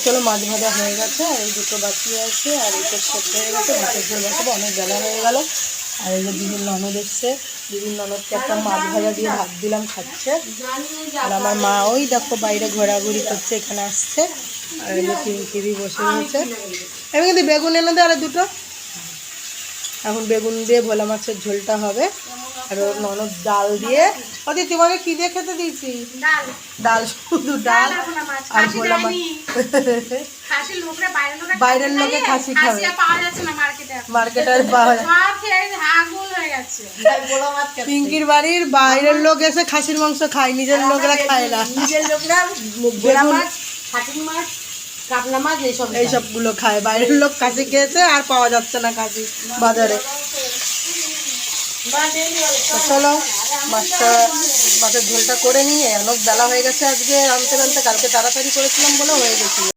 চলো, মাছ ভাজা হয়ে গেছে আর এই দুটো বাকি আছে আর এইটা সেদ্ধ হয়ে গেছে। মাছের ঝোল বসাবো, অনেক বেলা হয়ে গেল। আর এই যে দিদির ননদ এসছে, দিদির ননদকে একটা মাছ ভাজা দিয়ে ভাত দিলাম, খাচ্ছে। আর আমার মা ওই দেখো বাইরে ঘোরাঘুরি করছে, এখানে আসছে। আর এই যে পিঙ্কিদি বসে রয়েছে। আমি কিন্তু বেগুন এনে দে আর দুটো। এখন বেগুন দিয়ে ভোলা মাছের ঝোলটা হবে। আর ওর ননদ ডাল দিয়ে। ওদি তোমাকে কি দিয়ে খেতে দিয়েছি? ডাল, শুধু ডাল আর ভোলা মাছ। বাইরের লোকে খাসি খাবে, মার্কেটে আর পাওয়া যায়। পিঙ্কির বাড়ির বাইরের লোক এসে খাসির মাংস খায়, নিজের লোকরা খায় না। নিজের লোকরা ভোলা মাছ, খাসির মাছ, কাতলা মাছ এইসবগুলো খায়। বাইরের লোক খাসি খেয়েছে আর পাওয়া যাচ্ছে না খাসি বাজারে। চলো মাছের ঝোলটা করে নিয়ে, অনেক বেলা হয়ে গেছে আজকে আনতে আনতে, কালকে তাড়াতাড়ি করেছিলাম বলে হয়ে গেছিল।